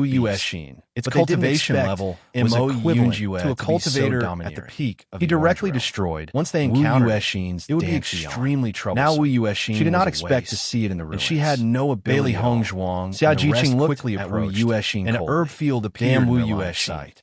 Wu beast. Yuexin. Its But they didn't cultivation expect level Mo was equivalent Yunjue to a to be cultivator so at the domineering. peak of He the directly Orange Row. destroyed Once they Wu encountered Yuexin's it would be dancing extremely arm. troublesome. Now Wu Yuexin She did not was a expect to waste, see it in the ruins. and she had no ability Bailey at all. Hongzhuang Xiao and the rest Jiqing looked quickly at Wu approached, Yuexin and an coldly. herb field appeared Damn in Wu their line of Yuexin. sight.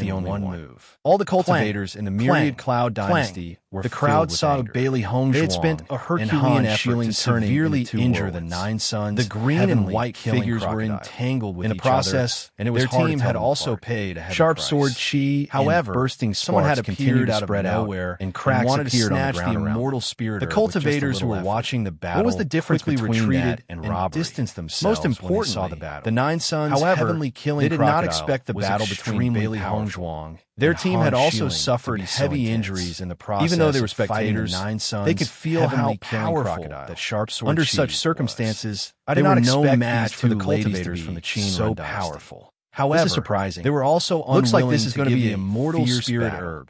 the only one. All the cultivators in the myriad Cloud Dynasty were the crowd saw Bailey Hongzhuang. They had spent a Herculean effort to severely injure the Nine Suns. The green and white figures were entangled with in a process, and it was their team had also paid a heavy Sharp price. sword chi, However, bursting someone had continued appeared out of spread nowhere and cracks wanted to appeared on the snatch ground the around immortal them. spirit. The herb with cultivators just a who were little watching effort. the battle What was the difference quickly between retreated that and robbery? distanced themselves. Most when they importantly, saw the battle. the Nine Suns However, heavenly killing they did not crocodile expect the was battle between extremely Bailey powerful. Hongzhuang. Their and team Han had also Shilin suffered to be so heavy intense. injuries in the process. Even though they were of fighting the spectators, Nine Suns, they could feel how heavenly killing powerful crocodile. that sharp sword Under chi such was. circumstances, I they did not were no expect match these for the two ladies to cultivators be from the Qin so Run Dynasty. powerful. However, This is surprising. They were also Looks like unwilling this is to going to give be the a immortal fierce spirit battle. herb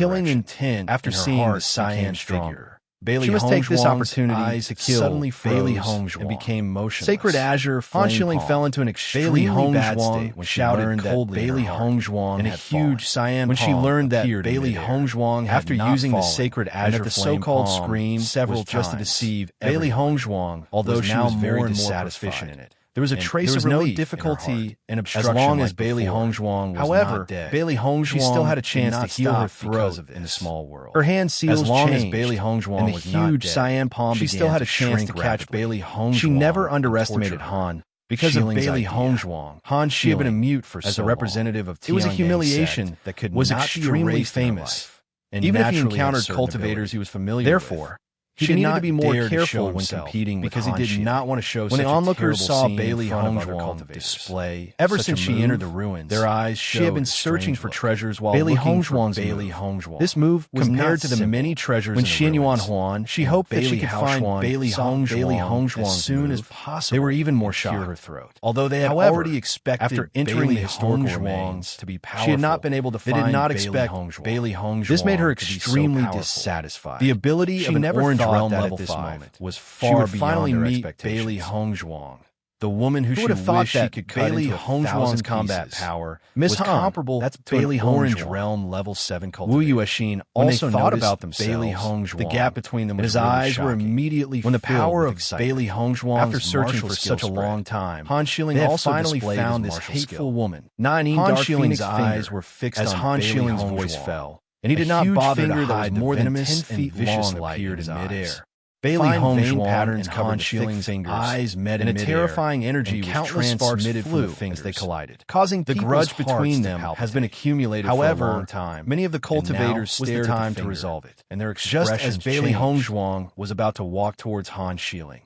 killing direction. intent After in her seeing heart the cyan became figure, stronger. Bailey She must take this Hongzhuang's opportunity eyes to kill suddenly Bailey froze Hongzhuang and became motionless. Sacred Azure Han flame Shilling palm. fell into an Bailey extremely bad Hongzhuang state when she shouted learned that coldly in her Bailey heart, Hongzhuang and a had huge cyan when she palm learned that appeared in Bailey midair. Hongzhuang had After not using the fallen, sacred and Azure that the flame so-called palm scream several was just to times, deceive Bailey everyone, Hongzhuang, although she was very more dissatisfied proficient in it. There was a And trace there was of no relief difficulty in her heart. and As obstruction long as like Bailey before. Hongzhuang was However, not dead, Bailey Hongzhuang she still had a did chance not to heal her stop because throat of in the this. small world. Her hand seals As long as changed, Bailey Hongzhuang and the was not huge dead, cyan palm she began still had to a chance to shrink catch rapidly. Bailey Hongzhuang. She never and underestimated torture her. Han because of Shilling's Bailey idea. Hongzhuang. Han She had been a Shilling, mute for as so a representative of It was a Tianyang humiliation sect, that could was not be extremely erased in her famous, life. and Even if he naturally had encountered certain cultivators ability. he was familiar Therefore, with, She needed to be more careful when competing because he did not want to show such a terrible scene. When the onlookers saw Bailey Hongzhuang display ever since she entered the ruins, their eyes showed she had been searching for treasures while looking for Bailey Hongzhuang. This move was compared to the many treasures when Xian Yuan Huan, she hoped that she could find Bailey Hongzhuang as soon as possible. They were even more shocked her throat. Although they had already expected after entering the historical remains to be powerful, she had not been able to find. They did not expect Bailey Hongzhuang. This made her extremely dissatisfied. The ability of an orange realm level 5 was far beyond her expectations. Bailey Hongzhuang, the woman who she would have thought that she could cut Bailey Hongzhuang's combat power was comparable to Bailey Orange Realm level 7 cultivator. Wu Yuexin also thought about themselves. Bailey Hongzhuang, the gap between them was his eyes were immediately when the power of Bailey Hongzhuang after searching for such a long time. Han Shilling also finally found this hateful woman. Han Shilling's eyes were fixed on Han Shilling's voice fell, and he did not bother to hide more than 10 feet long appeared in midair. Bailey Hongzhuang patterns covered Shilling's eyes met in a terrifying energy was transmitted from the fingers as they collided, causing the grudge between them has been accumulated for a long time. Many of the cultivators stared time to resolve it, and their expressions just as Bailey Hongzhuang was about to walk towards Han Shilling.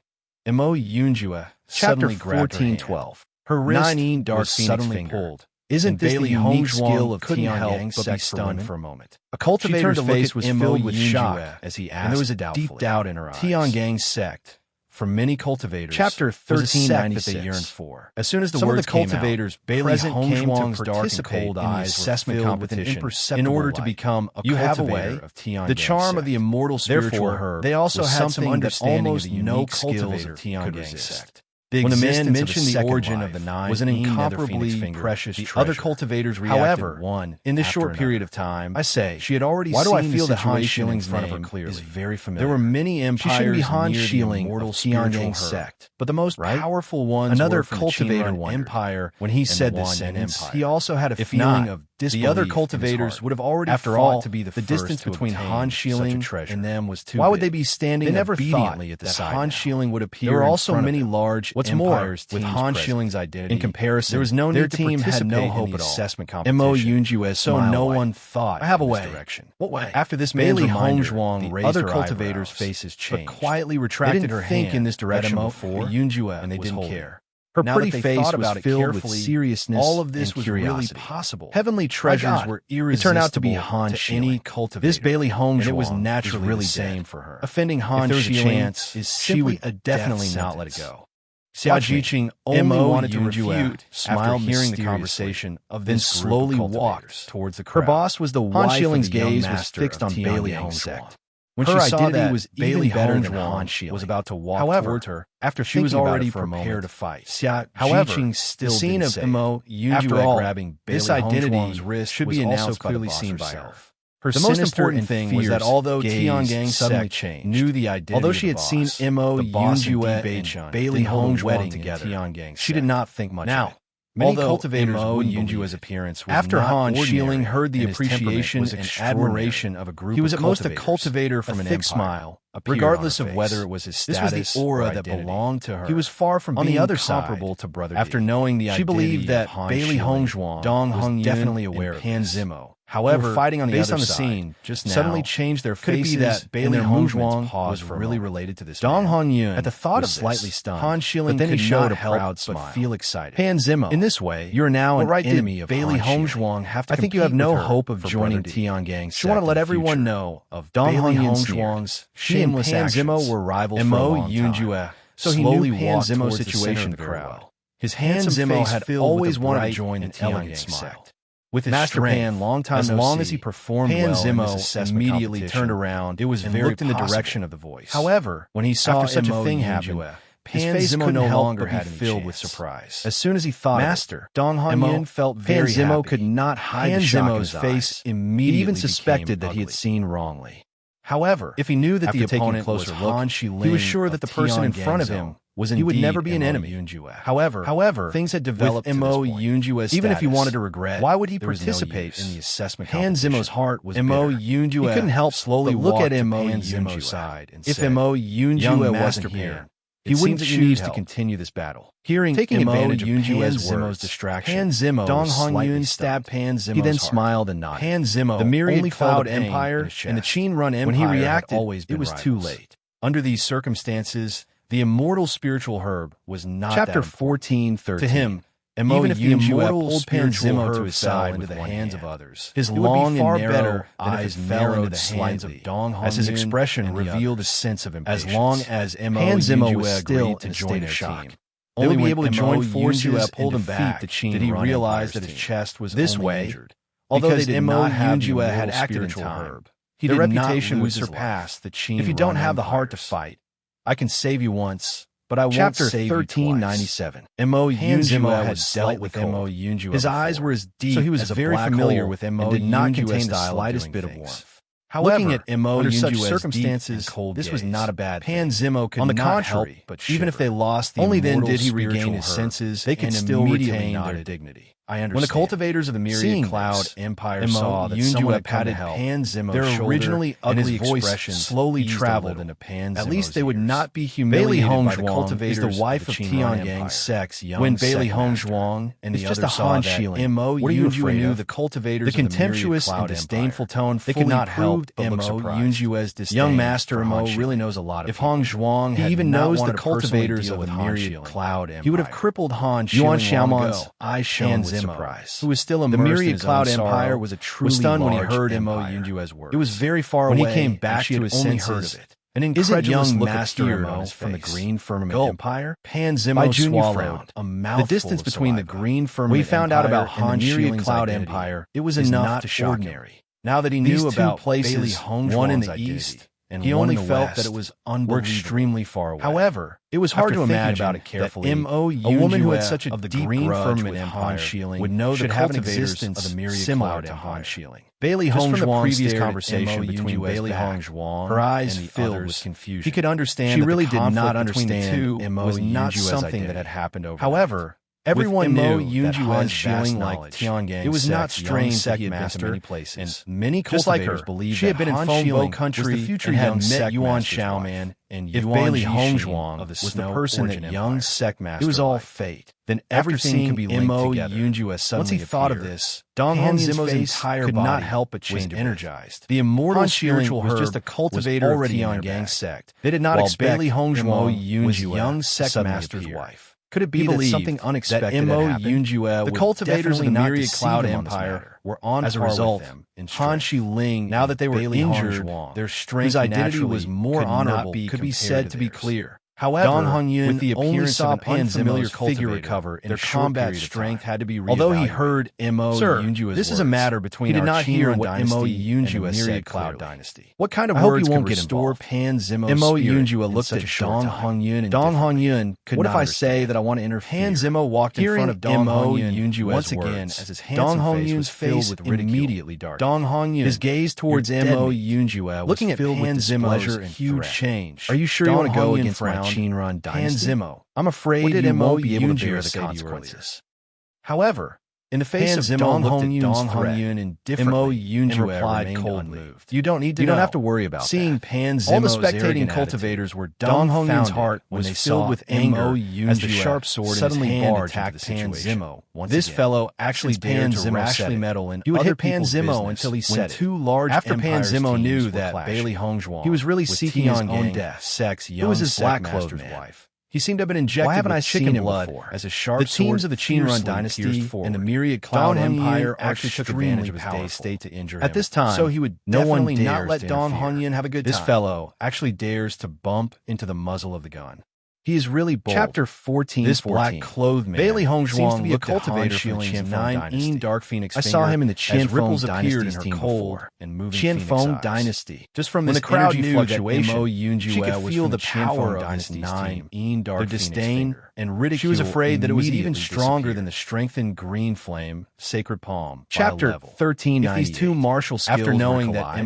Mo Yunjue suddenly grabbed her hand. Her wrist was suddenly pulled. Isn't this the unique skill of Tiangang's but be stunned for a moment? A cultivator's face was filled with shock as he asked, and there was a deep doubt in her eyes. Tiangang's sect, for many cultivators, Chapter 1396 that they yearned for. As soon as the words came out, Bailey Hongzhuang's dark and cold eyes assessment competition in order to become a cultivator of Tiangang's the charm of the immortal spiritual herb. They also had some understanding of the unique skills of Tiangang's sect. When the man mentioned the origin of the knife was an incomparably precious treasure. The other cultivators reacted one in this short period of time. I say, she had already seen the situation in front of her clearly. Is very familiar. There were many empires near the immortal Tiangang sect, but the most powerful ones another cultivator empire. When he said this sentence, he also had a feeling of disbelief. The other cultivators would have already after all to be the distance between Han Shilling and them was too. Why would they be standing obediently at the side? Han Shilling would appear. There were also many large. What's more, with Han Shilling's identity, in comparison, there was no need to participate no hope in the assessment competition. Mo Yunjue, so no one thought. I have a way. What way? After this Bailey Hongzhuang raised other cultivators' faces changed, but quietly retracted her hand in this direction before Yunjue, and they didn't care. Her pretty face was filled with seriousness. All of this was really possible. Heavenly treasures were irresistible. It turned out to be Han Shilling. This Bailey Hongzhuang, it was naturally really same for her. Offending Han Shilling she would definitely not let it go. Xiao Jiqing only wanted to refute, smiled hearing the conversation, then slowly walked towards the crowd. Her boss was the wife Han Shilling's gaze was fixed on Bailey Hongzhuang. When she saw that was Bailey better than Han Shilling was about to walk towards her, after she was already prepared to fight. However, the scene of Mo Yunjue grabbing Bailey Hongzhuang's wrist should be also clearly seen by her. The most important thing was that although Tiangang suddenly changed, knew the identity although she had seen Mo Yunjue and Bailey Hongzhuang together, she did not think much of it. Many cultivators Yunjue's appearance was after Han Shilling heard the appreciation and admiration of a group. He was at most a cultivator from an fixed smile, regardless of whether it was his status. This was the aura that belonged to her. He was far from being comparable to Brother. After knowing the identity, she believed that Bailey Hongzhuang, Dong Hong definitely aware of Han Zimo. However, fighting on the based other on the scene, just now, suddenly changed their faces. Could it be that Bailey Hongzhuang was really related to this Dong Hongyun at the thought of slightly stunned. Han Shilling but then he showed a proud smile, but feel excited. Han Zimo, in this way, you are now an enemy of Bailey Hongzhuang. I think you have no hope of joining Tiangang's. She want to let everyone know of Dong Hongzhuang's shameless actions. Han Zimo were rivals for a long time. So he knew Han Zimo's situation very well. His handsome Zimo had always wanted to join the Tiangang sect. With his Master Pan, as long as he performed well Zimo immediately turned around. It was very looked in the direction of the voice. However, when he saw such a thing happen, his face couldn't no longer be filled with surprise. As soon as he thought Master, Dong Hongyan felt very happy. Zimo could not hide the shock in his face. Immediately, he even suspected that he had seen wrongly. However, if he knew that the opponent was Han Shilling, he was sure that the person in front of him was indeed he would never be an enemy. However, things had developed with Mo Yunjue's even if he wanted to regret, why would he participate in the assessment competition? Han Zimo's heart was Mo Yunjue. He couldn't help slowly look at Mo Yunjue's side and if Mo Yunjue wasn't here, he wouldn't choose to continue this battle. Taking advantage of Pan Zimo's distraction, Han Zimo Dong Hongyun stabbed Pan Zimo's He then smiled and nodded. Pan Zimo, the myriad cloud empire and the Qin Run Empire when he reacted, it was too late. Under these circumstances, the immortal spiritual herb was not Chapter that important. 14:13. To him, even if the immortal pulled Zimo to his side into the hands of others, his long and narrow eyes fell into the hands of Dong Hong as his expression revealed a sense of impatience. As long as Zimo was still to join their team. Only be able to join forces pulled him back did he realize that his chest was this way injured. Although they did not have Yunjue had acted in time, their reputation would surpass the Qin. If you don't have the heart to fight, I can save you once, but I won't save you twice. Chapter 1397. Yunjue had dealt with Yunjue. His eyes were as deep, so he was very familiar with and did not contain the slightest bit of warmth. However, looking at under such circumstances, this was not a bad thing. Zimo could not help but shiver. Even if they lost the only then did he regain his senses, they could still retain their dignity. I understand. When the cultivators of the Myriad Cloud Empire saw that someone had patted Zimo's their originally ugly expression slowly traveled into Zimo's At least they would not be humiliated by the cultivators is the wife of Tiangang's sex, when Bailey Hongzhuang and the others saw that Yunjue knew the cultivators the contemptuous and disdainful tone they could not help but look surprised. Yunjue's disdain young master really knows a lot of If Hongzhuang he even knows the cultivators of the Myriad Cloud Empire, he would have crippled Han Xiaoman's eyes shone with surprise. Who was still immersed the Myriad Cloud Empire was a truly stunned when he heard Yunjue's words. It was very far away. When he came back to his senses, an incredulous young master appeared from the Green Firmament Empire. Zimo swallowed. The distance between the Green Firmament we found out about Han Myriad Cloud Empire. It was enough to shock him. Now that he knew about places, one in the east, and he only felt that it was extremely far away. However, it was hard to imagine about it carefully. A woman who had such a deep Green Firmament Empire would know the have an existence of the Myriad similar to Han Shieling. Bailey Hongzhuang previous conversation between Bailey Hongzhuang, her eyes filled with confusion. He could understand. She really did not understand. Was not something that had happened over. However. Everyone knew that Han Shieling like Tiangang. It was not strange that he had been to many places. And many cultivators believed she had been in Fengbo country and had met Yuan Xiaoman and Yuan Bailey Hongzhuang was the person that young sect master. It was all fate. Then everything could be linked together. Once he thought of this, Dong Hong's entire could not help but change energized. The immortal spiritual was just a cultivator of Tiangang sect. They did not expect Bailey Hongzhuang was young sect master's wife. Could it be that something unexpected had happened? The cultivators of the Myriad Cloud Empire were on as a result. Han Xiling, now that they were injured, their strength whose identity was more honorable could be said to be clear. However, Dong Hongyun with the appearance of an unfamiliar figure recover, their combat strength had to be reevaluated. Although he heard Yunjue's this is a matter between he did not hear what Yunjue said Cloud Dynasty. What kind of words can restore Zimo's Yunjue looked at Dong Hongyun and Dong Hongyun could not. What if I say that I want to interfere? Zimo walked in front of Dong Hongyun once again as his handsome face was immediately dark. Dong Hongyun, his gaze towards Yunjue, looking at Zimo's huge change. Are you sure you want to go against my Shinran dynasty? Zimo, I'm afraid you won't be able to bear the consequences. However, in the face of Dong Hongyun indifferently and replied coldly, "You don't need to know. You don't have to worry about seeing Zimo's all the spectating cultivators were Dong Hongyun's heart was filled with anger as the sharp sword suddenly attacked Zimo. This fellow actually dared to rashly meddle in other people's business until he said two large after Zimo knew that Bailey Hongzhuang he was really seeking his own death. Sex, young was his black-clothed wife. He seemed to have been injected with chicken blood as a sharp sword. The teams of the Qinran dynasty and the Myriad Cloud Empire actually took advantage of his day's state to injure him. At this time, so he would definitely not let Dong Hongyun have a good time. This fellow actually dares to bump into the muzzle of the gun. He is really bold. Chapter 14. This black-clothed man Bailey Hongzhuang be a cultivator from the Qianfeng Dark Phoenix. I saw him in the Qianfeng Dynasty's team before and moving Qianfeng Dynasty. Just from this crowd knew fluctuation, she could feel the power of this 9 Dark disdain and ridicule. She was afraid that it was even stronger than the strengthened green flame, sacred palm. Chapter 13. If these two martial skills after knowing that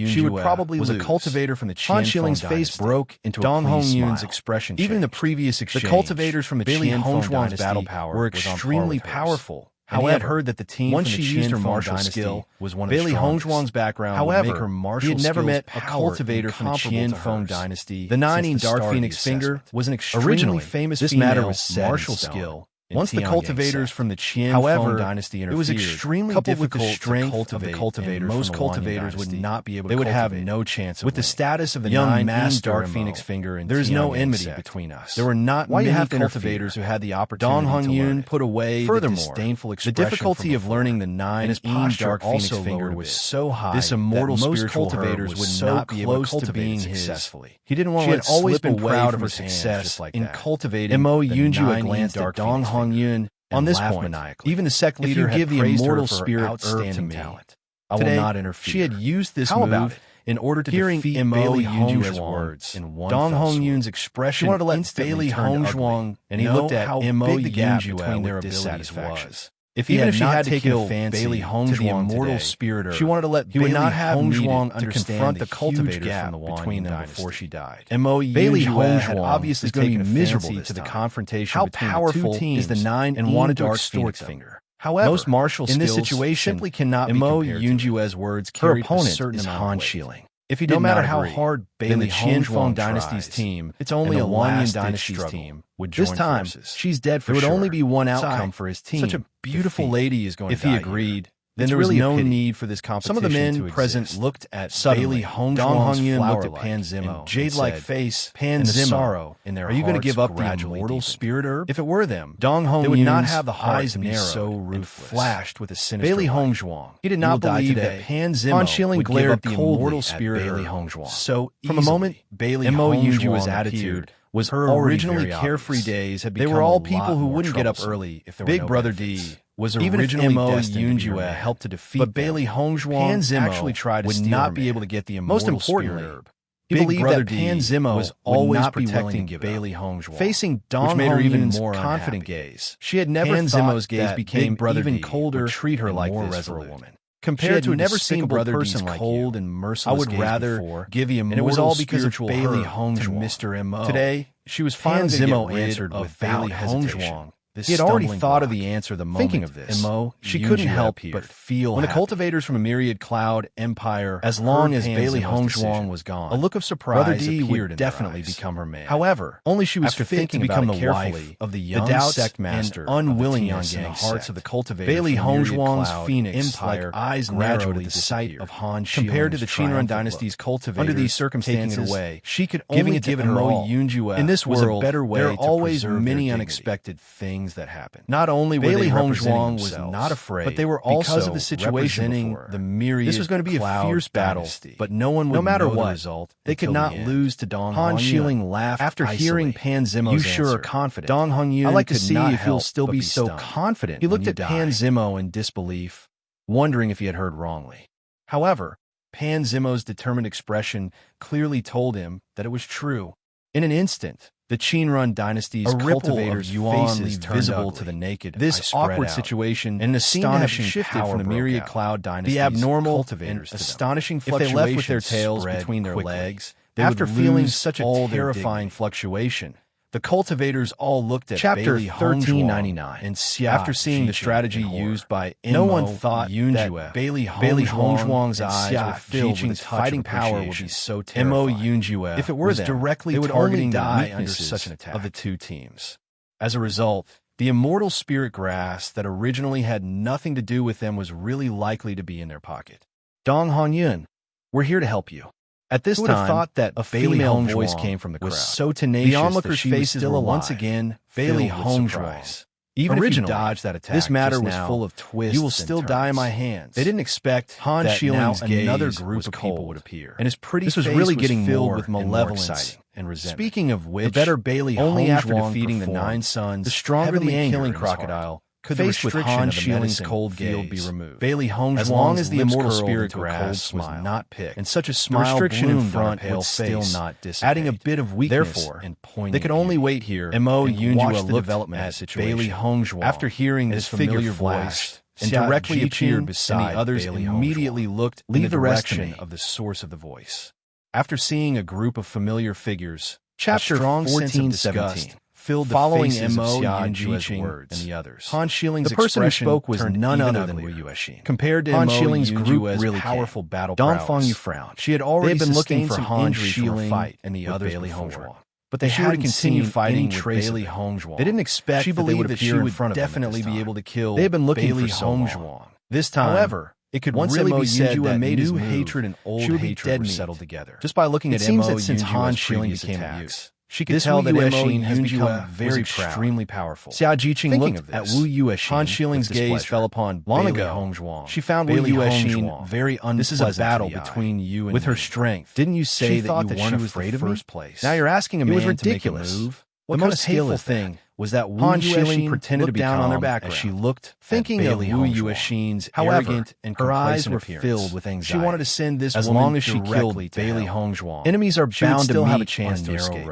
she would probably was a cultivator from the Qianfeng Shiling's face broke into Dong Hongyun's expression. Even the previous exchange, the cultivators from the Bailey Hongzhuang's battle power were extremely powerful. However, he had heard that the team once she used her martial skill was one of Bailey Hongzhuang's background. However, he had never met a cultivator from the Qianfeng dynasty. The 9 Dark Phoenix finger was an extremely famous female martial skill Once the cultivators from the Qianfeng dynasty interfered, it was extremely difficult to cultivate, and most cultivators would not be able to cultivate. They would have no chance with the status of the young master Dark Phoenix Finger and there is no enmity between us. There were not many cultivators who had the opportunity to learn. Put away the disdainful expression. The difficulty of learning the nine and his Dark Phoenix Finger was so high this immortal most cultivators would not be able to cultivate successfully. He didn't want to let always been proud of her success in cultivating Mo Yunjue glanced at Dong Hongyun on this point. Even the sect leader had praised her for her outstanding talent. I will not interfere. She had used this move in order to defeat Bailey Hongzhuang's words in one Dong Hongyun's expression. She wanted to let Bailey Hongzhuang and he looked at how big the gap between their abilities was. If he had not taken Bailey Hongzhuang the immortal spiriter, she wanted to let Bailey Hongzhuang to confront the cultivator from the between them before she died. Bailey Hongzhuang had obviously taken a fancy to the confrontation between the two teams is the nine and wanted to extort Finger. However, most martial skills in this situation simply cannot be compared Yunjue's words carried a certain amount of weight. If he did no matter how hard Bailey Qianfeng Dynasty's team, it's only a Wanyan Dynasty's team would join forces. She's dead for sure. There would only be one outcome for his team. Such a beautiful lady is going to die. If he agreed, then there was no need for this competition. Some of the men present looked at Bailey Hongzhuang, looked at Pan Zimo, jade-like face, Pan Zimo, sorrow in their hearts. Are you going to give up the immortal spirit herb? If it were them, Dong Hong, they would not have the eyes narrowed so ruthless, flashed with a sinister Bailey Hongzhuang. He did not believe that Pan Zimo would give up the immortal spirit Bailey Hongzhuang. So from the moment Bailey Hongzhuang's attitude was her originally carefree days had become they were all people who wouldn't get up early if there were no Big Brother D was originally destined to be helped to defeat but Bailey Hongzhuang actually tried to would not be able to get the immortal spirit herb. He believed that Pan Zimo was always protecting Bailey Hongzhuang, facing Dong Hongyun's more confident gaze. She had never Pan Zimo's gaze became even colder, treat her like this for a woman. Compared to a never seen Brother person like cold and merciless, I would rather give you and it was all because of Bailey Hongzhuang. Mr. Mo. Today, she was finally Zimo answered with Bailey Hongzhuang. He had already thought of the answer the moment. Thinking of this, she couldn't help but feel when the cultivators from a myriad cloud empire, as long as Bailey Hongzhuang was gone, a look of surprise would definitely become her man. However, only she was fit to become the wife of the young sect master, unwillingness in the hearts of the cultivators. Bailey Hongzhuang's phoenix empire eyes narrowed at the sight of Han Shiling's compared to the Qinran dynasty's cultivators. Under these circumstances, away, she could only give it her all. In this world, there are always many unexpected things that happened. Not only were Bailey Hongzhuang was not afraid, but they were also because of the situation the myriad. This was going to be a fierce battle, but no one would no matter what result. They could not lose to Dong Han Shiling laughed after hearing Pan Zimo's You sure are confident. Dong Hongyun I like to see if you'll still be so confident. He looked at Pan Zimo in disbelief, wondering if he had heard wrongly. However, Pan Zimo's determined expression clearly told him that it was true. In an instant, the Qinran dynasty's cultivators' faces visible to the naked. This awkward situation and an astonishing shifted from the myriad cloud dynasties. The abnormal cultivators and astonishing fluctuations if they left with their tails between their legs. After feeling such a terrifying fluctuation, the cultivators all looked at Chapter 1399 and after seeing the strategy used by no one thought that Bailey Hongzhuang's eyes were filled with fighting power would be so terrifying. If it were them, directly they would only die under such an attack of the two teams. As a result, the immortal spirit grass that originally had nothing to do with them was really likely to be in their pocket. Dong Hongyun, we're here to help you. At this time, thought that a female voice came from the crowd. Was so tenacious the onlookers' faces were once again Bailey Hongzhuang. Even if you dodged that attack, this matter was full of twists. You will still die in my hands. They didn't expect Han Shiling's another group of people would appear, and his pretty face was really getting filled with malevolence and resentment. Speaking of which, the better Bailey only after defeating the Nine Sons, the stronger the anger killing crocodile. Could the restriction of Shiling's cold gaze be removed? Bailey Hongzhuang's as long as the immortal spirit grass was not picked, and such a smile restriction in front would still not dissipate, adding a bit of weakness. Therefore, and pointing, they could only wait here and watch the development of the situation. Bailey Hongzhuang, after hearing this familiar voice, and directly appeared beside the others, immediately looked in the direction of the source of the voice. After seeing a group of familiar figures, Chapter 14:17. Filled the following faces of Bewitching words and the others. Han Shiling's the person who spoke was none other than Wu Yuexin. Compared to Han Shiling's group really powerful battle prowess, Dong Feng frowned. She had already been looking for Han Shiling fight and the other Bailey Hongzhuang. but they had to continue fighting with Bailey Hongzhuang. They didn't expect that they would appear in front of them. Definitely be able to kill. They had been looking for so long. This time, however, it could really be said that new hatred and old hatred were settled together. Just by looking at Mo, since Han Shilling became abused, she could tell that Mo has become very extremely powerful. Xiao Jiqing looked at Wu Yuexin. Han Shilling's gaze fell upon long ago. She found Wu Yuexin very unpleasant. This is a battle between you and with her strength. Didn't you say that you weren't afraid of me? Now you're asking a man to make a move. The most hateful thing was that Han Shilling pretended to be down on their background as she looked, thinking of Wu Yuexin's arrogant and her eyes were filled with anxiety. She wanted to send this as long as she killed Bailey Hongzhuang. Enemies are bound to have a chance to escape.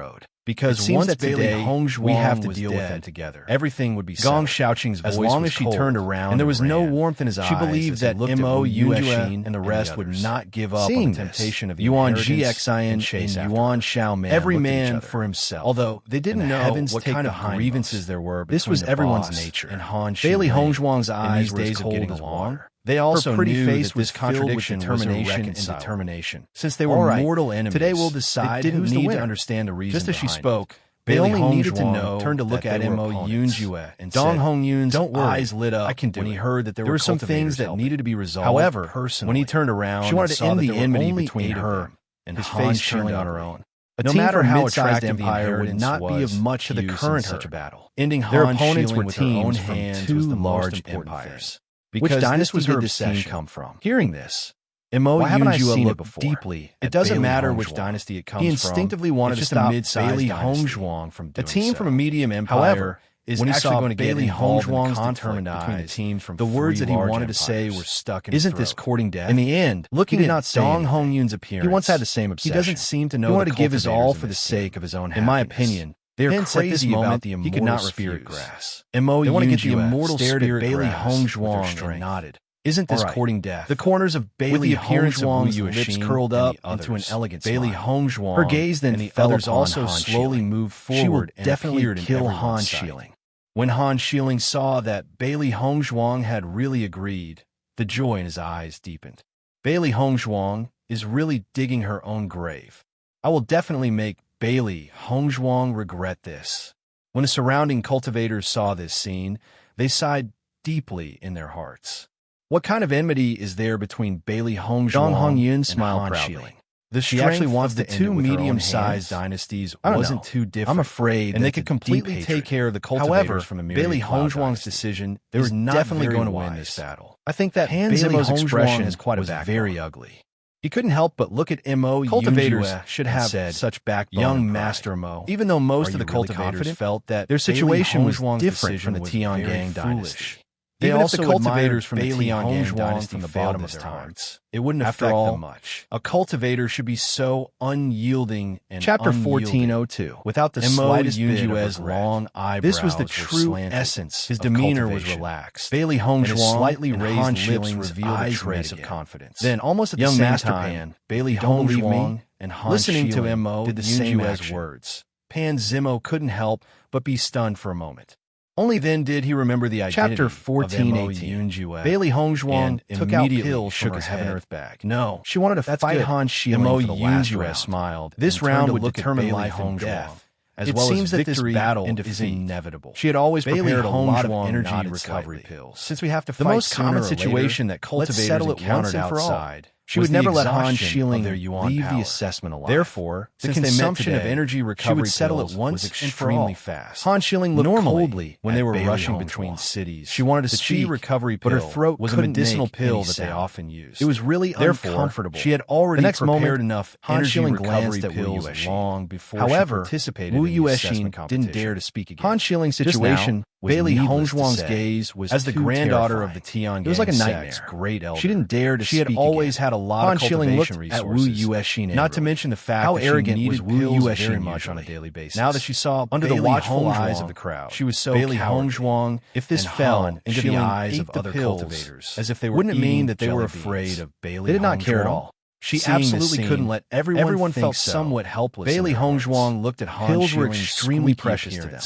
Because once that Bailey Hongzhuang we have to deal with them together. Everything would be Gong Shaoqing's voice as long as she turned around and there was no warmth in his eyes. She believed that Mo Yuexin and the rest would not give up on the temptation of Yuan Jixian and Yuan Xiaoman. Every man for himself. Although they didn't know what kind of grievances there were. This was everyone's nature. And Han Bailey Hongzhuang's eyes were as cold as water. They also knew that this contradiction was determination and determination. Since they were mortal enemies, today we'll decide who's the winner. To understand the reason. Just as she spoke, they only needed to know. Turned to look at Mo Yunjue and Dong Hongyun's eyes lit up when he heard that there were some things that needed to be resolved. However, when he turned around, she wanted to end the enmity between her and his face turned on her own. No matter how attractive empire would not be of much to the current such a battle. Ending their opponents were teams from two large empires. Which dynasty was her obsession come from? Hearing this, Mo Yunjue looked deeply. It doesn't matter which dynasty it comes from. He instinctively wanted to stop Bailey Hongzhuang from doing so. A team from a medium empire is actually going to get Bailey Hongzhuang's determined eyes. The words that he wanted to say were stuck in his throat. Isn't this courting death? In the end, looking at Dong Hongyun's appearance, he once had the same obsession. He doesn't seem to know. He wanted to give his all for the sake of his own happiness. In my opinion, they are crazy about the immortal spirit grass. Mo Yunjue stared at Bailey Hongzhuang and nodded. Isn't this courting death? The corners of Bailey Hongzhuang's lips curled up into an elegant smile. Bailey Hongzhuang, her gaze then fell upon also slowly moved forward and definitely kill Han Shilling. When Han Shilling saw that Bailey Hongzhuang had really agreed, the joy in his eyes deepened. Bailey Hongzhuang is really digging her own grave. I will definitely make Bailey Hongzhuang regret this. When the surrounding cultivators saw this scene, they sighed deeply in their hearts. What kind of enmity is there between Bailey Hongzhuang and Han Shilling? She actually wants the two medium-sized dynasties wasn't too different. I'm afraid and they could completely take care of the cultivators from the Bailey Hongzhuang's decision. They were definitely going to win this battle. I think that Han Zimo's expression is quite very ugly. He couldn't help but look at Mo. Cultivators should have such backbone. Young Master Mo. Even though most of the cultivators felt that their situation was different from the Tiangang dynasty. They also the cultivators from the Tiangang dynasty from the bottom of their hearts. It wouldn't affect them much. A cultivator should be so unyielding and Chapter 1402. Without the slightest bit of long eyebrows. This was the true essence. His demeanor was relaxed. Bailey Hongzhuang slightly raised lips revealed a trace of confidence. Then, almost at the same time, Bailey Hongzhuang and Han listening to Mo did the same as words. Pan Zimo couldn't help but be stunned for a moment. Only then did he remember the identity Chapter 1418. Bailey Hongzhuang took out pills, shook his heaven earth bag. No, she wanted to fight Han Shilling for the last round. Smiled. This round would determine life and death. It seems that this battle is inevitable. She had always prepared a lot of energy recovery pills. Since we have to fight the most common situation that cultivators encountered outside, she would never let Han Shilling leave the assessment alive. Therefore, the consumption of energy recovery settle at once extremely fast. Han Shilling looked coldly when they were rushing between cities. She wanted to speak, recovery pill, but her throat was a medicinal pill that they often used. It was really uncomfortable. She had already prepared enough Han Shilling glanced at pills long before she participated in the assessment competition. Didn't dare to speak again. Han Shilling's situation Bailey Hongzhuang's gaze was as the granddaughter of the Tiangang. It was like a nightmare. Great elder. She didn't dare to speak. She had always had a lot of cultivation resources. At Wu Yuexin, not to mention the fact how arrogant was Wu Yuexin very much on a daily basis. Now that she saw under the watchful eyes of the crowd, she was so Bailey Hongzhuang. If this fell into the eyes of other cultivators, as if they were, wouldn't it mean that they were afraid of Bailey? They did not care at all. She absolutely couldn't let everyone felt somewhat helpless. Bailey Hongzhuang looked at Han Shilling. Pills were extremely precious to them.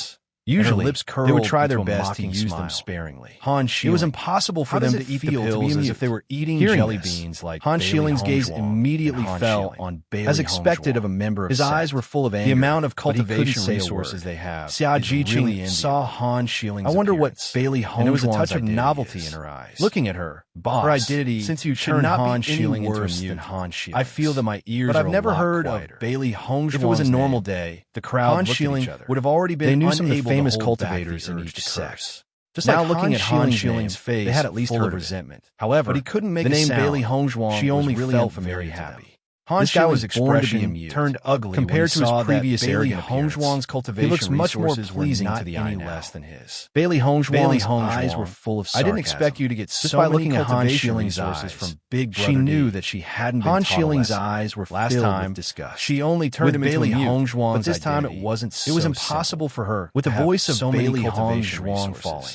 Usually, lips they would try into their a best to mocking use smile. them sparingly. Han Shieling. It was impossible for them to eat the pills as if they were eating jelly beans like Han Shieling's gaze immediately fell on Bailey as expected of a member of His eyes were full of anger. The amount of cultivation resources they have. Xia Jiqing saw Han Shieling. I wonder what Bailey Hongzhuang's and there was a touch of novelty in her eyes. Looking at her, boss, her identity, since you turned Han Shieling into a mutant, Han Shieling. I feel that my ears but I've never heard of Bailey Hongzhuang's. If it was a normal day, the crowd Han Shieling would have already been. They knew some of the famous cultivators in each sect. Just now, looking at Han Shielding's face, they had at least heard resentment. However, but he couldn't make the name Bailey Hongzhuang. She only really felt very happy. Han Shielding's expression turned ugly compared to his previous Bailey Hongzhuang's cultivation. He looks much more pleasing to the eye less than his. Bailey Hongzhuang's eyes were full of sarcasm. I didn't expect you to get so many looking at Han Shielding's eyes from Big Brother. She knew that she hadn't been Han Shielding's eyes were last time with disgust. She only turned him into Bailey Hongzhuang, but this time it wasn't. It was impossible for her with the voice of Bailey Hongzhuang falling.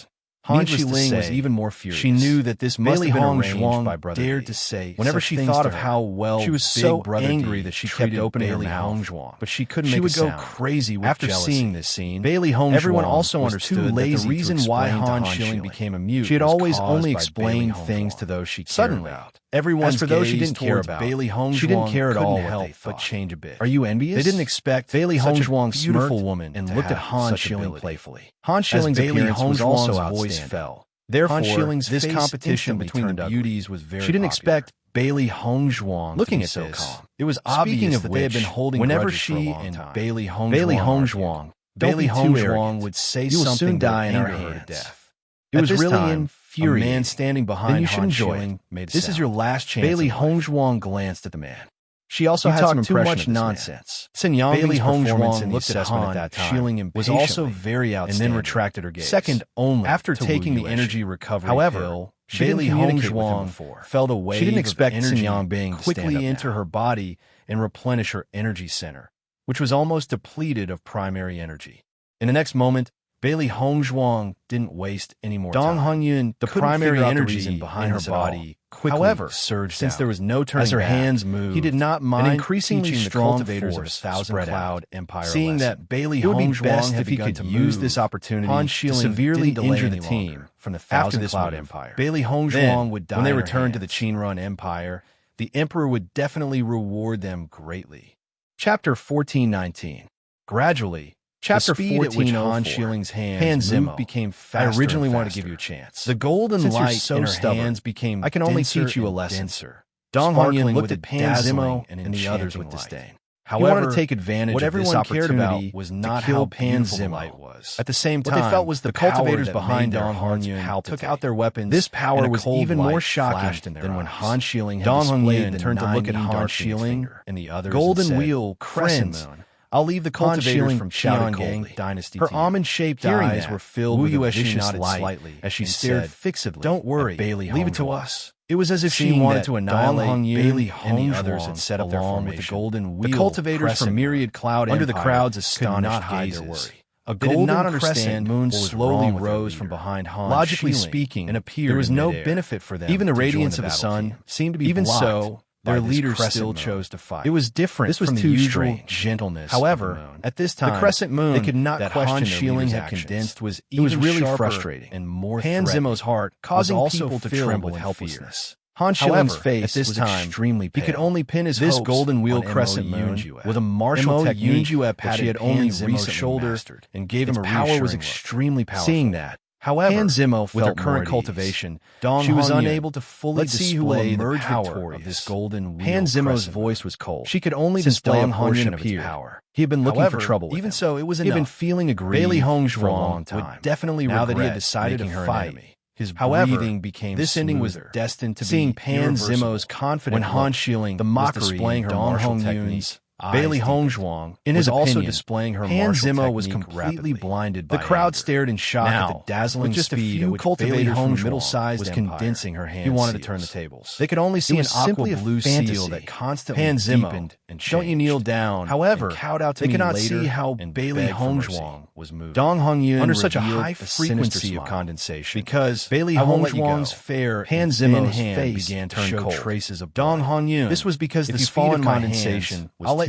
Han Shieling was even more furious. She knew that this must have been arranged by Brother dared to say whenever she thought of how well she was so angry that she kept opening her mouth, but she couldn't make a sound. She would go crazy with jealousy. After seeing this scene, Bailey Hongzhuang everyone also understood that the reason why Han Shieling became a mute. She had always only explained things to those she cared about. Everyone's as for those she didn't care about, Bailey Hongzhuang she didn't care at all what they thought. But change a bit. Are you envious? They didn't expect Bailey Hongzhuang's beautiful woman and looked at Han Shieling playfully. Han Shielding's appearance was also voice fell. Therefore, this competition between the beauties was very She didn't expect Bailey Hongzhuang looking at so calm. It was obvious that they had been holding whenever she and Bailey Hongzhuang would say something die in our hands. It was really infuriating. A man standing behind Han Shieling made a sound. This is your last chance. Bailey Hongzhuang glanced at the man. She also had some too much nonsense. Bailey Hongzhuang looked at Han at that time. Shieling was also very outstanding and then retracted her gaze. Second only after taking the energy recovery pill, Bailey Hongzhuang felt a wave. She didn't expect Xinjiang Bing to quickly enter her body and replenish her energy center, which was almost depleted of primary energy. In the next moment, Bailey Hongzhuang didn't waste any more time. Dong Honyun, the primary energy behind her body, quickly surged since there was no turning back. As her hands moved, he did not mind an increasingly strong cultivators of Thousand Cloud Empire. Seeing that Bailey Hongzhuang had begun to use this opportunity to severely injure the team from the Thousand Cloud Empire. Bailey Hongzhuang would die when they returned to the Qinrun Empire. The Emperor would definitely reward them greatly. Chapter 1419. Gradually, Chapter 14 Han Shieling's hands became faster. I originally wanted to give you a chance. The golden light in her hands became I can only teach you a lesson. Dong Honyun looked at Pan Zimo and the others with disdain. However, he wanted to take advantage of this opportunity was not how Pan Zimo was. At the same time, what they felt was the cultivators behind Dong Honyun took out their weapons. This power was even more shocking than when Han Shieling had displayed turned to look at Han Shieling and the others. Golden Wheel, Crescent Moon. I'll leave the cultivators from Qiangang Dynasty. Her almond-shaped eyes were filled with a vicious light as she stared fixedly. Don't worry, Bailey, leave it to us. It was as if she wanted to annihilate Bailey and the others had set up their formation. With the golden wheel, the cultivators from Myriad Cloud under the crowd's astonished gazes. A golden crescent moon slowly rose from behind Han. Logically speaking, and appeared there was no benefit for them. Even the radiance of the sun seemed to be blocked. Even so, their leaders still chose to fight. It was different. This was too strange. Gentleness. However, at this time, the crescent moon they could not that question Han Shieling had condensed was even it was really frustrating and more Han Zimo's heart causing people to tremble with helplessness. Han Shieling's face at this time extremely pale. He could only pin his hopes golden wheel crescent moon with a martial technique that she had only recently shouldered and gave him a power was extremely powerful. Seeing that, however, Han Zimo, with her current cultivation, she was unable to fully display the power of this golden wheel. Han Zimo's voice was cold. She could only display a portion of its power. He had been looking for trouble with even him. So, it was enough. He had been feeling aggrieved Bailey Hongzhuang for a long time. Would definitely now that he had decided to fight. His breathing became this ending was destined to be seeing Pan Zimo's confident when Han Shieling, the mockery, displaying her martial techniques. Bailey Hongzhuang, in his also displaying her Pan Zimo was completely blinded by the crowd stared in shock at the dazzling just speed at which Bailey Hongzhuang middle-sized was condensing her hands. He wanted to turn the tables. They could only see an aqua blue seal that constantly deepened and changed. Don't you kneel down. However, they could not see how Bailey Hongzhuang was moving. Dong Honyun under such a high frequency of condensation because Bailey Hongzhuang's fair Pan Zimo's face began to show traces of Dong Honyun. This was because the speed of condensation was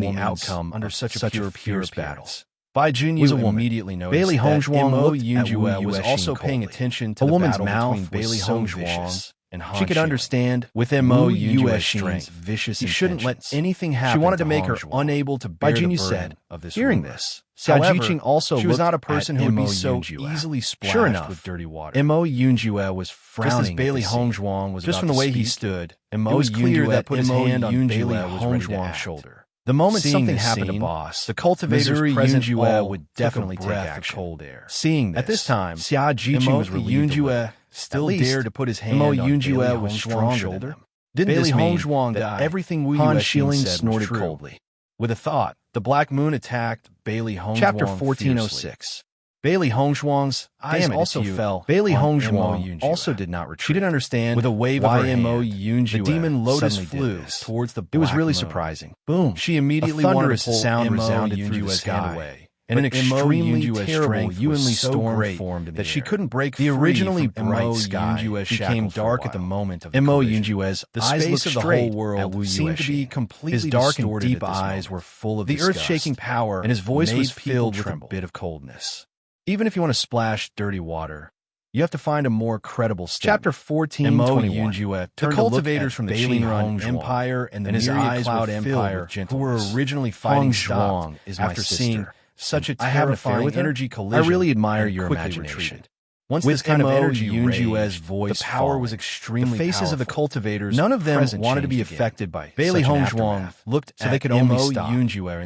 the outcome under such a fierce battle. Bai Junyu immediately noticed Bailey Hongzhuang was also paying attention to the battle between Bailey Hongzhuang and Han. She could understand with Mo Yue's strength, vicious he shouldn't let anything happen. She wanted to make her unable to bear the burden of this. Hearing this, Xiao also she was not a person who would be so easily splashed with dirty water. Mo Yunjue was frowning. Just as Bailey Hongzhuang was just from the way he stood, it was clear that put his hand on Bailey Hongzhuang's shoulder. The moment something happened to Boss, the cultivators present would definitely take action. Cold air. Seeing this, at this time, Xia Jiqing was relieved. Yunjue still dared to put his hand on Bailey Hongzhuang's shoulder. Didn't Bailey Hongzhuang that everything Wu Han Shilin snorted coldly. With a thought, the Black Moon attacked Bailey Hongzhuang. Chapter 1406. Bailey Hongzhuang's eyes also fell. Bailey Hongzhuang also did not retreat. She didn't understand. With a wave of her hand, the demon lotus flew towards the Black Moon. It was really surprising. Boom! She immediately wanted to pull sound resounded through the sky. Away. And an extremely terrible Yuanli storm formed that she couldn't break free. The originally bright sky became dark at the moment of the collision. The space of the whole world seemed to be completely distorted. His dark and deep eyes were full of the earth-shaking power, and his voice was filled with a bit of coldness. Even if you want to splash dirty water, you have to find a more credible statement. Chapter 1421. The cultivators from the Qin Empire and the Myriad Cloud Empire, who were originally fighting, stopped after seeing such a terrifying energy collision. I really admire your imagination. Once this kind of energy raged, voice the power was extremely powerful. The faces of the cultivators, none of them wanted to be affected by Bailey Hongzhuang looked so they could only stop.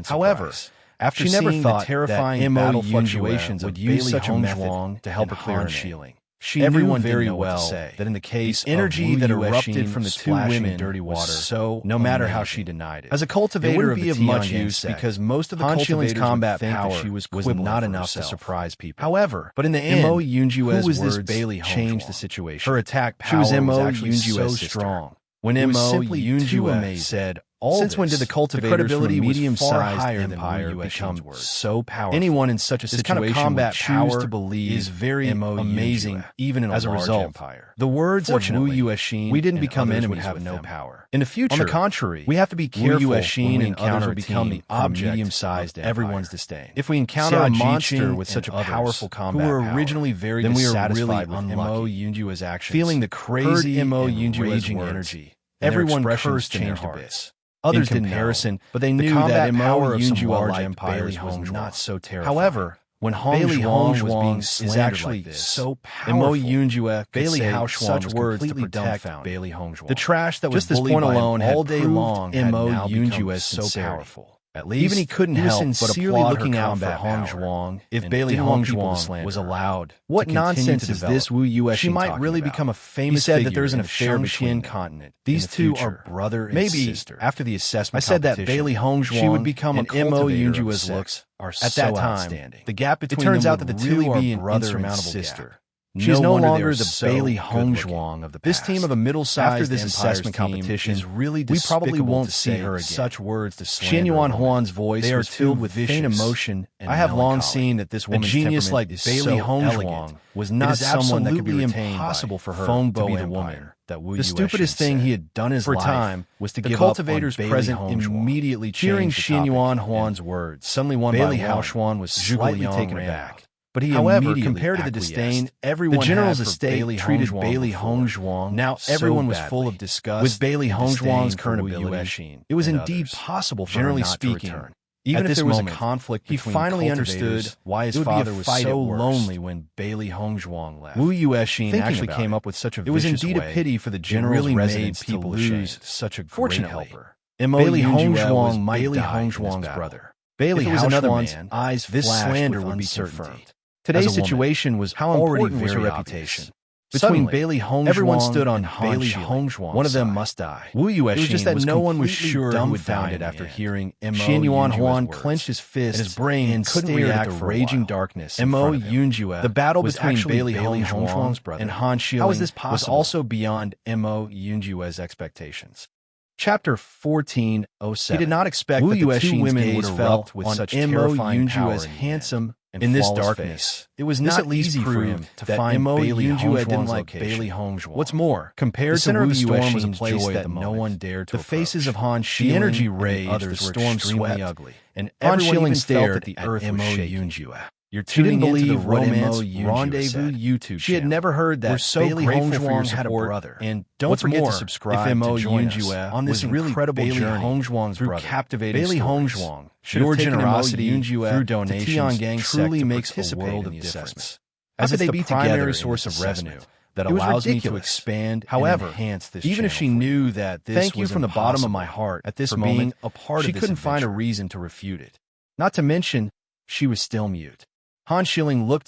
However, after she never thought the terrifying battle fluctuations would use such a method to help her clear her name. Everyone very well that in the case the energy that erupted from the two women dirty water, so no matter how she denied it. As a cultivator of much use because most of the cultivators combat power was not enough to surprise people. However, but in the end, who was this Bailey changed the situation. Her attack power was actually so strong. When Yunjue said, since when did the cultivators from a medium-sized empire become so powerful? Anyone in such a situation would choose to believe is very amazing, even in a large empire. The words of Wu Yuexin, we didn't become enemies have no power. In the future, on the contrary, we have to be careful when we encounter become the object medium-sized everyone's disdain. If we encounter a monster with such a powerful combat power, who were originally very then we are really unlucky. Actions, feeling the crazy raging energy. Everyone cursed changed a bit. Others didn't comparison, but they knew that power of some large empires was not so terrifying. However, when Bailey Hongzhuang is actually so powerful, Bailey Hongzhuang such words to protect Bailey Hongzhuang. The trash that was just this point alone all day long had now become so powerful. At least, even he couldn't help but applaud looking out for Hongzhuang if Bailey Hongzhuang was allowed. What nonsense is this Wu Yuexin She might really become a famous figure. He said that there's an affair between continent. These two are brother and sister. After the assessment I said that Bailey Hongzhuang she would become a cultivator of sex looks are at so that time outstanding. The gap between it turns them out that the two are brother and sister. She is no longer the Bailey Hongzhuang of the past. This team of a middle-sized after this assessment competition is really we probably won't see her again. Such words to slander. Xianyuan Huan's voice they are filled with faint emotion and I have long seen that this woman's genius like Bailey Hongzhuang was not someone that could be impossible for her to be the woman. The stupidest thing he had done his life was to give up on cultivators present immediately cheering Xianyuan Huan's words. Suddenly one Bailey Hongzhuang was slightly taken aback. But he however, compared to the disdain everyone the general's estate treated Bailey Hongzhuang, now everyone was full of disgust with Bailey Hongzhuang's current ability. It was indeed possible for generally speaking. Even if there was a conflict, he finally understood why his father was so lonely when Bailey Hongzhuang left. Wu Yuexin actually came up with such a vicious way. It was indeed a pity for the general's residents to lose such a great helper. Bailey Hongzhuang might Bailey Hongzhuang's brother. Bailey Hongzhuang's eyes this slander would be confirmed. Today's situation was how important was her reputation. Between Bailey Hongzhuang everyone stood on Bailey Hongzhuang. One of them must die. Wu Yuexin it was just that no one was sure who would die after hearing Xianyuan Huan clench his fist and his brain and couldn't react to raging darkness. The battle between Bailey Hongzhuang's brother and Han Xiling how was this possible? Was also beyond Yunjue's expectations. Chapter 1407. He did not expect Wu that the two women would erupt with such terrifying power handsome in this darkness. It was not easy for him to find Bailey Hongzhuang's like Bailey Hongzhuang. What's more, compared to Wu Yuexin was a place that no one dared to approach. The faces of Han Xiling, the energy raged, others were extremely ugly, and everyone even stared that the earth was shaking. You're tuning into the Romance Rendezvous YouTube channel. She had never heard that Bailey Hongzhuang had a brother. And don't forget to subscribe to join us on this incredible journey through captivating Bailey Hongzhuang. Your generosity through donations truly makes a world of difference. As it's the primary source of revenue that allows me to expand and enhance this even if she knew that this was from the bottom of my heart at this moment, she couldn't find a reason to refute it. Not to mention, she was still mute. Han Xiling looked